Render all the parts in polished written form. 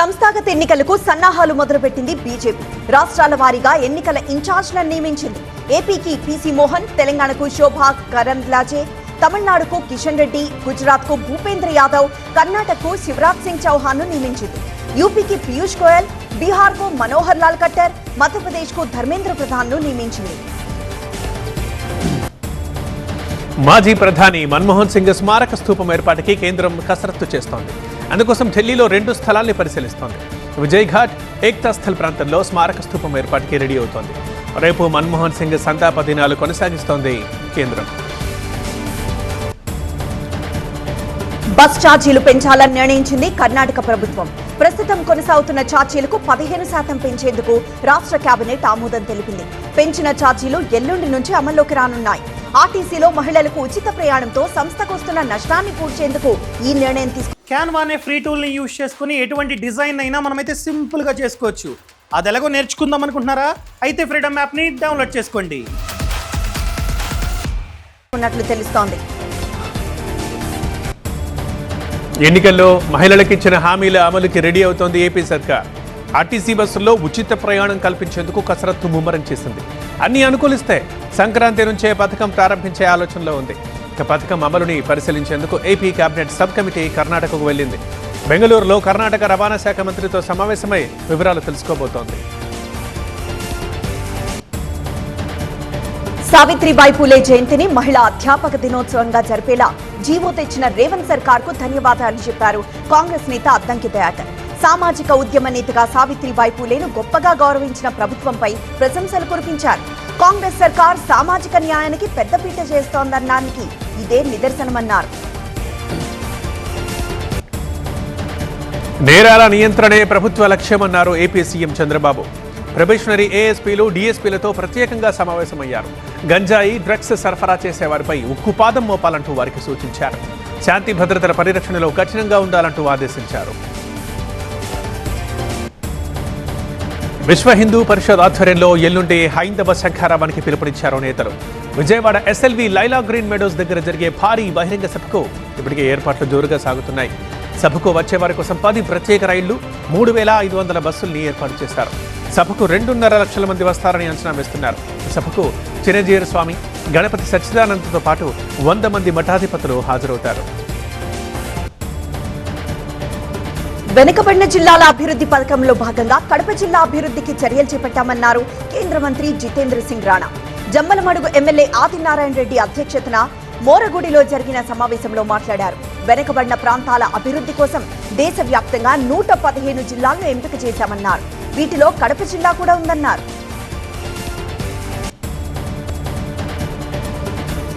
సంస్థాగత ఎన్నికలకు సన్నాహాలు మొదలుపెట్టింది బీజేపీ. రాష్ట్రాల వారీగా ఎన్నికల ఇన్ఛార్జ్లను నియమించింది. ఏపీకి పీసీ మోహన్, తెలంగాణకు శోభా కరంద్లాజే, తమిళనాడుకు కిషన్ రెడ్డి, గుజరాత్కు భూపేంద్ర యాదవ్, కర్ణాటకకు శివరాజ్ సింగ్ చౌహాన్ను నియమించింది. యూపీకి పీయూష్ గోయల్, బీహార్కు మనోహర్ లాల్ ఖట్టర్, మధ్యప్రదేశ్కు ధర్మేంద్ర ప్రధాన్ను నియమించింది. మాజీ ప్రధాని మన్మోహన్ సింగ్ స్మారక స్థూపం ఏర్పాటుకి కేంద్రం కసరత్తు చేస్తోంది. అందుకోసం ఢిల్లీలో 2 స్థలాల్ని పరిశీలిస్తోంది. విజయ్ ఘాట్, ఏక్తా స్థల్ ప్రాంతంలో స్మారక స్థూపం ఏర్పాటుకి రెడీ అవుతోంది. రేపు మన్మోహన్ సింగ్ సంతాప దినాలు కొనసాగిస్తోంది కేంద్రం. బస్ ఛార్జీలు పెంచాలని నిర్ణయించింది కర్ణాటక ప్రభుత్వం. ప్రస్తుతం కొనసాగుతున్న ఛార్జీలకు 15% పెంచేందుకు రాష్ట్ర కేబినెట్ ఆమోదం తెలిపింది. పెంచిన ఛార్జీలు ఎల్లుండి నుంచి అమల్లోకి రానున్నాయి. ఆర్టీసీలో మహిళలకు ఉచిత ప్రయాణంతో సంస్థకు వస్తున్న నష్టాన్ని పూడ్చేందుకు ఈ నిర్ణయం తీసుకుంది. క్యాన్వా అనే ఫ్రీ టూల్ని యూజ్ చేసుకుని ఎటువంటి డిజైన్ అయినా మనమైతే సింపుల్గా చేసుకోవచ్చు. అది ఎలాగో నేర్చుకుందాం అనుకుంటున్నారా? అయితే ఫ్రీడమ్ యాప్ని డౌన్లోడ్ చేసుకోండి. ఉన్నట్లు తెలుస్తోంది. ఎన్నికల్లో మహిళలకు ఇచ్చిన హామీల అమలుకి రెడీ అవుతోంది ఏపీ సర్కార్. ఆర్టీసీ బస్సుల్లో ఉచిత ప్రయాణం కల్పించేందుకు కసరత్తు ముమ్మరం చేసింది. అన్ని అనుకూలిస్తే సంక్రాంతి నుంచే పథకం ప్రారంభించే ఆలోచనలో ఉంది. ఇక పథకం అమలుని పరిశీలించేందుకు ఏపీ కేబినెట్ సబ్ కమిటీ కర్ణాటకకు వెళ్లింది. బెంగళూరులో కర్ణాటక రవాణా శాఖ మంత్రితో సమావేశమై వివరాలు తెలుసుకోబోతోంది. సావిత్రిబాయి పూలే జయంతిని మహిళా అధ్యాపక దినోత్సవంగా జరిపేలా జీవో తెచ్చిన రేవంత్ సర్కార్ కు ధన్యవాదాలు చెప్పారు కాంగ్రెస్ నేత అద్దంకి దయాకర్. సామాజిక ఉద్యమ నేతగా సావిత్రిబాయి పూలేను గొప్పగా గౌరవించిన ప్రభుత్వంపై ప్రశంసలు కురిపించారు. కాంగ్రెస్ సర్కార్ సామాజిక న్యాయానికి పెద్దపీట చేస్తోందనడానికి ఇదే నిదర్శనమన్నారు. నేరాల నియంత్రణే ప్రభుత్వ లక్ష్యమన్నారు ఏపీ సీఎం చంద్రబాబు. ప్రొబేషనరీ ఏఎస్పీలు, డీఎస్పీలతో ప్రత్యేకంగా సమావేశమయ్యారు. గంజాయి, డ్రగ్స్ సరఫరా చేసే వారిపై ఉక్కుపాదం మోపాలంటూ వారికి సూచించారు. శాంతి భద్రతల పరిరక్షణలో కఠినంగా ఉండాలంటూ ఆదేశించారు. విశ్వ హిందూ పరిషత్ ఆధ్వర్యంలో ఎల్లుండి హైందవ శంఖారావానికి పిలుపునిచ్చారు నేతలు. Vijayawada SLV Laila green Meadows దగ్గర జరిగే భారీ బహిరంగ సభకు ఇప్పటికే ఏర్పాట్లు జోరుగా సాగుతున్నాయి. సభకు వచ్చే వారి కోసం 10 ప్రత్యేక రైళ్లు, 3500 బస్సుల్ని ఏర్పాటు చేశారు. సభకు 2.5 లక్షల మంది వస్తారని అంచనా వేస్తున్నారు. సభకు చిరంజీవి స్వామి, గణపతి సచ్చిదానందతో పాటు 100 మంది మఠాధిపతులు హాజరవుతారు. వెనుకబడిన జిల్లాల అభివృద్ధి పథకంలో భాగంగా కడప జిల్లా అభివృద్ధికి చర్యలు చేపట్టామన్నారు కేంద్ర మంత్రి జితేంద్ర సింగ్ రాణా. జమ్మలమడుగు ఎమ్మెల్యే ఆదినారాయణ రెడ్డి అధ్యక్షతన మోరగుడిలో జరిగిన సమావేశంలో మాట్లాడారు. వెనుకబడిన ప్రాంతాల అభివృద్ధి కోసం దేశవ్యాప్తంగా 115 జిల్లాలను ఎంపిక చేశామన్నారు. వీటిలో కడప జిల్లా కూడా ఉందన్నారు.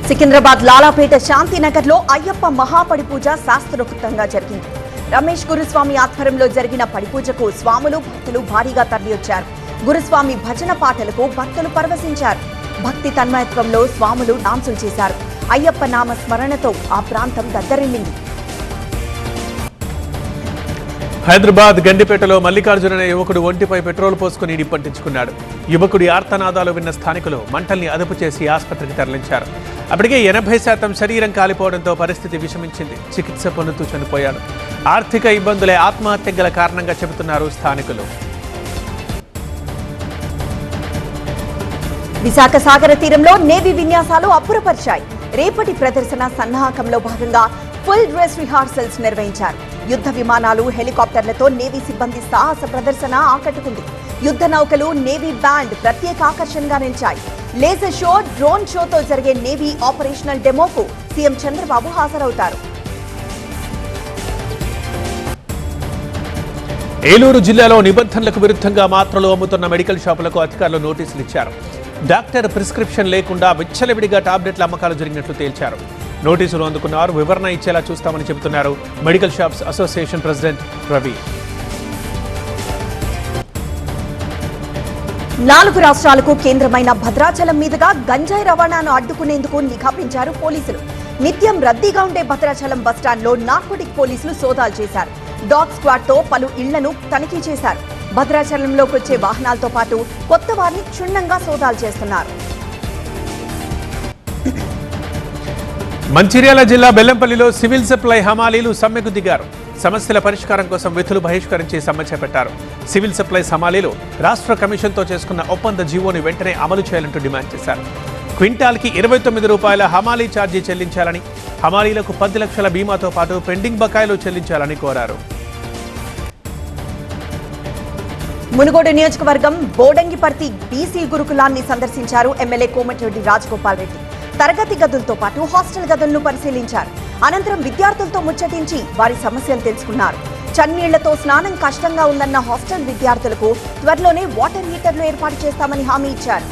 సికింద్రాబాద్ లాలాపేట శాంతినగర్లో అయ్యప్ప మహాపడి పూజ శాస్త్రోక్తంగా జరిగింది. రమేష్ గురుస్వామి ఆధ్వర్యంలో జరిగిన పడిపూజకు స్వాములు, భక్తులు భారీగా తరలివచ్చారు. గురుస్వామి భజన పాటలకు భక్తులు పరవశించారు. భక్తి తన్మయత్వంలో స్వాములు డాన్సులు చేశారు. అయ్యప్ప నామ స్మరణతో ఆ ప్రాంతం దద్దరిల్లింది. హైదరాబాద్ గండిపేటలో మల్లికార్జున అనే యువకుడు ఒంటిపై పెట్రోల్ పోసుకుని నిప్పంటించుకున్నాడు. యువకుడి ఆర్తనాదాలు విన్న స్థానికులు మంటల్ని అదుపు చేసి ఆసుపత్రికి తరలించారు. అప్పటికే 80% శరీరం కాలిపోవడంతో పరిస్థితి విషమించింది. చికిత్స పొందుతూ చనిపోయాడు. ఆర్థిక ఇబ్బందులే ఆత్మహత్యకు గల కారణంగా చెబుతున్నారు స్థానికులు. విశాఖ సాగర తీరంలో నేవీ విన్యాసాలు అబ్బురపరిచాయి. రేపటి ప్రదర్శన సన్నాహకంలో భాగంగా ఫుల్ డ్రెస్ రిహార్సల్స్ నిర్వహించారు. యుద్ధ విమానాలు, హెలికాప్టర్లతో నేవీ సిబ్బంది సాహస ప్రదర్శన ఆకట్టుకుంది. యుద్ధ నౌకలు, నేవీ బ్యాండ్ ప్రత్యేక ఆకర్షణగా నిలిచాయి. లేజర్ షో, డ్రోన్ షోతో జరిగే నేవీ ఆపరేషనల్ డెమోకు సీఎం చంద్రబాబు హాజరవుతారు. ఏలూరు జిల్లాలో నిబంధనలకు విరుద్ధంగా మాత్రలు అమ్ముతున్న మెడికల్ షాపులకు అధికారులు నోటీసులు ఇచ్చారు. డాక్టర్ ప్రిస్క్రిప్షన్ లేకుండా విచ్చలవిడిగా టాబ్లెట్ల అమ్మకాలు జరిగినట్లు తేల్చారు. నోటీసులు అందుకున్న వారు వివరణ ఇచ్చేలా చూస్తామని చెబుతున్నారు medical shops association president Ravi. 4 రాష్ట్రాలకు కేంద్రమైన భద్రాచలం మీదుగా గంజాయి రవాణాను అడ్డుకునేందుకు నిఘా పెంచారు పోలీసులు. నిత్యం రద్దీగా ఉండే భద్రాచలం బస్టాండ్లో నార్కోటిక్ పోలీసులు సోదాలు చేశారు. డాగ్ స్క్వాడ్ తో పలు ఇళ్లను తనిఖీ చేశారు. భద్రాచలంలోకి వచ్చే వాహనాలతో పాటు కొత్త వారిని క్షుణ్ణంగా సోదాలు చేస్తున్నారు. మంచిర్యాల జిల్లా బెల్లంపల్లిలో సివిల్ సప్లై హమాలీలు సమ్మెకు దిగారు. సమస్యల పరిష్కారం కోసం విధులు బహిష్కరించి సమ్మె చేపట్టారు. సివిల్ సప్లైస్ హమాలీలు రాష్ట్ర కమిషన్తో చేసుకున్న ఒప్పంద జీవోని వెంటనే అమలు చేయాలంటూ డిమాండ్ చేశారు. క్వింటాల్కి 29 రూపాయల హమాలీ ఛార్జీ చెల్లించాలని, హమాలీలకు 10 లక్షల బీమాతో పాటు పెండింగ్ బకాయిలు చెల్లించాలని కోరారు. మునుగోడు నియోజకవర్గం బోడంగిపర్తి బీసీ గురుకులాన్ని సందర్శించారు ఎమ్మెల్యే కోమటిరెడ్డి రాజగోపాల్ రెడ్డి. తరగతి గదులతో పాటు హాస్టల్ గదులను పరిశీలించారు. అనంతరం విద్యార్థులతో ముచ్చటించి వారి సమస్యలు తెలుసుకున్నారు. చన్నీళ్లతో స్నానం కష్టంగా ఉందన్న హాస్టల్ విద్యార్థులకు త్వరలోనే వాటర్ హీటర్లు ఏర్పాటు చేస్తామని హామీ ఇచ్చారు.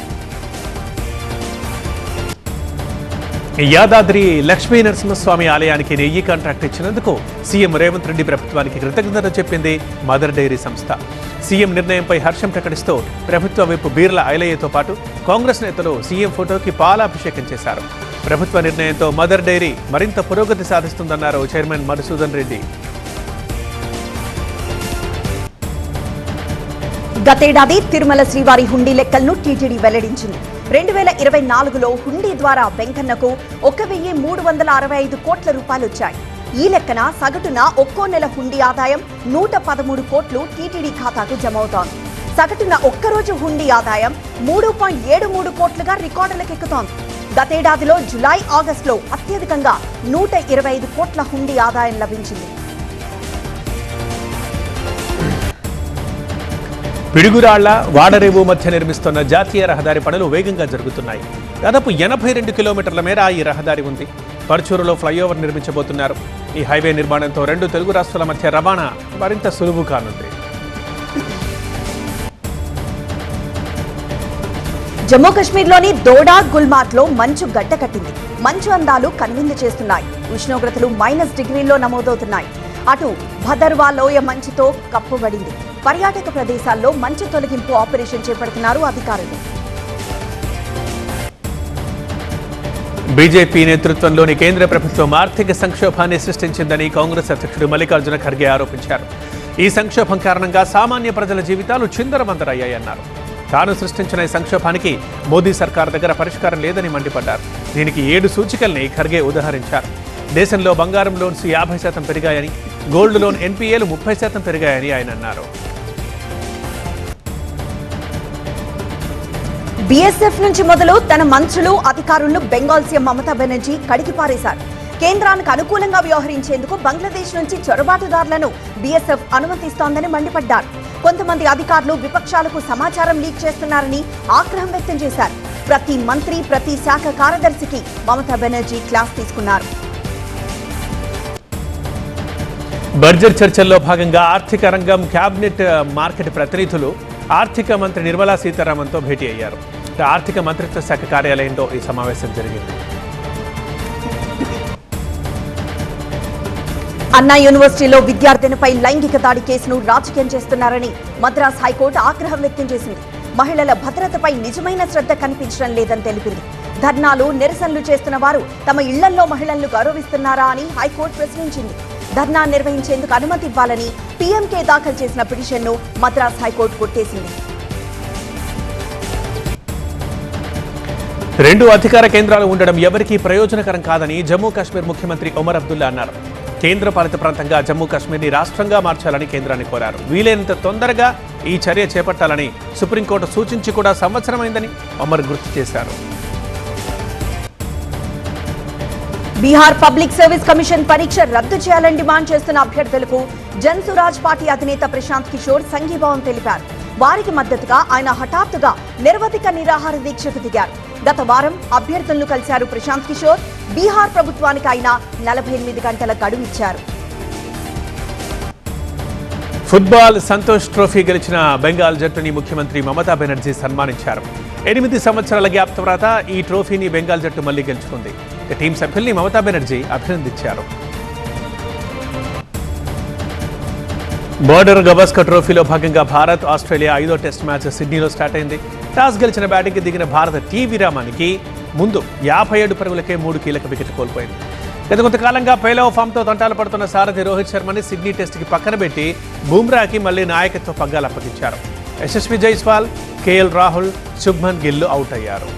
యాదాద్రి లక్ష్మీ నరసింహస్వామి ఆలయానికి నెయ్యి కాంట్రాక్ట్ ఇచ్చినందుకు సీఎం రేవంత్ రెడ్డి ప్రభుత్వానికి కృతజ్ఞతలు చెప్పింది మదర్ డైరీ సంస్థ. సీఎం నిర్ణయంపై హర్షం ప్రకటిస్తూ ప్రభుత్వ వైపు బీర్ల ఐలయ్యతో పాటు కాంగ్రెస్ నేతలు సీఎం ఫోటోకి పాలాభిషేకం చేశారు. ప్రభుత్వ నిర్ణయంతో మదర్ డైరీ మరింత పురోగతి సాధిస్తుందన్నారు చైర్మన్ మధుసూదన్ రెడ్డి. గతేడాది తిరుమల శ్రీవారి హుండీ లెక్కలను టీటీడీ వెల్లడించింది. 2024లో హుండీ ద్వారా వెంకన్నకు 1,365 కోట్ల రూపాయలు వచ్చాయి. ఈ లెక్కన సగటున ఒక్కో నెల హుండీ ఆదాయం 113 కోట్లు టీటీడీ ఖాతాకు జమ అవుతోంది. సగటున ఒక్కరోజు హుండీ ఆదాయం 3.73 కోట్లుగా రికార్డులకెక్కుతోంది. గతేడాదిలో జులై, ఆగస్టులో అత్యధికంగా 125 కోట్ల హుండీ ఆదాయం లభించింది. పిడుగురాళ్ల వాడరేవు మధ్య నిర్మిస్తున్న జాతీయ రహదారి పనులు వేగంగా జరుగుతున్నాయి. దాదాపు 82 కిలోమీటర్ల మేర ఈ రహదారి ఉంది. పర్చూరులో ఫ్లైఓవర్ నిర్మించబోతున్నారు. ఈ హైవే నిర్మాణంతో 2 తెలుగు రాష్ట్రాల మధ్య రవాణా మరింత సులువు కానుంది. జమ్మూ కాశ్మీర్లోని దోడా, గుల్మార్గ్లో మంచు గడ్డకట్టింది. మంచు అందాలు కనువిందు చేస్తున్నాయి. ఉష్ణోగ్రతలు -డిగ్రీల్లో నమోదవుతున్నాయి. అటు భదర్వా లోయ మంచుతో కప్పబడింది. పర్యాటక ప్రదేశాల్లో మంచు తొలగింపు ఆపరేషన్ చేపడుతున్నారు అధికారులు. బీజేపీ నేతృత్వంలోని కేంద్ర ప్రభుత్వం ఆర్థిక సంక్షోభాన్ని సృష్టించిందని కాంగ్రెస్ అధ్యక్షుడు మల్లికార్జున ఖర్గే ఆరోపించారు. ఈ సంక్షోభం కారణంగా సామాన్య ప్రజల జీవితాలు చిందరవందరయ్యాయన్నారు. తాను సృష్టించిన ఈ సంక్షోభానికి మోదీ సర్కార్ దగ్గర పరిష్కారం లేదని మండిపడ్డారు. దీనికి 7 సూచికల్ని ఖర్గే ఉదహరించారు. దేశంలో బంగారం లోన్స్ 50% పెరిగాయని, గోల్డ్ లోన్ ఎన్పీఏలు 30% పెరిగాయని ఆయన అన్నారు. బీఎస్ఎఫ్ నుంచి మొదలు తన మంత్రులు, అధికారులను బెంగాల్ సీఎం మమతా బెనర్జీ కడిగిపారేశారు. కేంద్రానికి అనుకూలంగా వ్యవహరించేందుకు బంగ్లాదేశ్ నుంచి చొరబాటుదారులను బీఎస్ఎఫ్ అనుమతిస్తోందని మండిపడ్డారు. కొంతమంది అధికారులు విపక్షాలకు సమాచారం లీక్ చేస్తున్నారని ఆగ్రహం వ్యక్తం చేశారు. ప్రతి మంత్రి, ప్రతి శాఖ కార్యదర్శికి మమతా బెనర్జీ క్లాస్ తీసుకున్నారు. బడ్జెట్ చర్చల్లో భాగంగా ఆర్థిక రంగం, కేబినెట్, మార్కెట్ ప్రతినిధులు ఆర్థిక మంత్రి నిర్మలా సీతారామన్తో భేటీ అయ్యారు. ఆర్థిక మంత్రిత్వ శాఖ కార్యాలయంలో ఈ సమావేశం జరిగింది. అన్నా యూనివర్సిటీలో విద్యార్థినిపై లైంగిక దాడి కేసును రాజకీయం చేస్తున్నారని మద్రాస్ హైకోర్టు ఆగ్రహం వ్యక్తం చేసింది. మహిళల భద్రతపై నిజమైన శ్రద్ధ కనిపించడం లేదని తెలిపింది. ధర్నాలు, నిరసనలు చేస్తున్న వారు తమ ఇళ్లల్లో మహిళలను గౌరవిస్తున్నారా అని హైకోర్టు ప్రశ్నించింది. ధర్నా నిర్వహించేందుకు అనుమతి ఇవ్వాలని పీఎంకే దాఖలు చేసిన పిటిషన్ను మద్రాస్ హైకోర్టు కొట్టేసింది. 2 అధికార కేంద్రాలు ఉండడం ఎవరికీ ప్రయోజనకరం కాదని జమ్మూ కాశ్మీర్ ముఖ్యమంత్రి ఒమర్ అబ్దుల్లా అన్నారు. కేంద్ర పాలిత ప్రాంతంగా జమ్మూ కాశ్మీర్ని రాష్ట్రంగా మార్చాలని కేంద్రాన్ని కోరారు. వీలైనంత తొందరగా ఈ చర్య చేపట్టాలని సుప్రీంకోర్టు సూచించి కూడా సంవత్సరమైందని ఒమర్ గుర్తు చేశారు. బీహార్ పబ్లిక్ సర్వీస్ కమిషన్ పరీక్ష రద్దు చేయాలని డిమాండ్ చేస్తున్న అభ్యర్థులకు జన్సురాజ్ పార్టీ అధినేత ప్రశాంత్ కిషోర్ సంఘీభావం తెలిపారు. వారికి మద్దతుగా ఆయన హఠాత్తుగా నిరవధిక నిరాహార దీక్షకు దిగారు. గత వారం అభ్యర్థులను కలిశారు ప్రశాంత్ కిషోర్. బీహార్ ప్రభుత్వానికి ఆయన 48 గంటల గడువు ఇచ్చారు. ఫుట్బాల్ సంతోష్ ట్రోఫీ గెలిచిన బెంగాల్ జట్టుని ముఖ్యమంత్రి మమతా బెనర్జీ సన్మానించారు. 8 సంవత్సరాల గ్యాప్ తర్వాత ఈ ట్రోఫీని బెంగాల్ జట్టు మళ్లీ గెలుచుకుంది. టీం సభ్యుల్ని మమతా బెనర్జీ అభినందించారు. బోర్డర్ గవాస్కర్ ట్రోఫీలో భాగంగా భారత్, ఆస్ట్రేలియా 5వ టెస్ట్ మ్యాచ్ సిడ్నీలో స్టార్ట్ అయింది. టాస్ గెలిచిన బ్యాటింగ్కి దిగిన భారత విరామానికి ముందు 57 పరుగులకే 3 కీలక వికెట్లు కోల్పోయింది. గత కొంతకాలంగా పేలవ ఫామ్తో తంటాలు పడుతున్న సారథి రోహిత్ శర్మని సిడ్నీ టెస్ట్కి పక్కన పెట్టి బుమ్రాకి మళ్లీ నాయకత్వ పగ్గాలు అప్పగించారు. యశస్వి జైస్వాల్, కేఎల్ రాహుల్, శుభ్మన్ గిల్ అవుట్ అయ్యారు.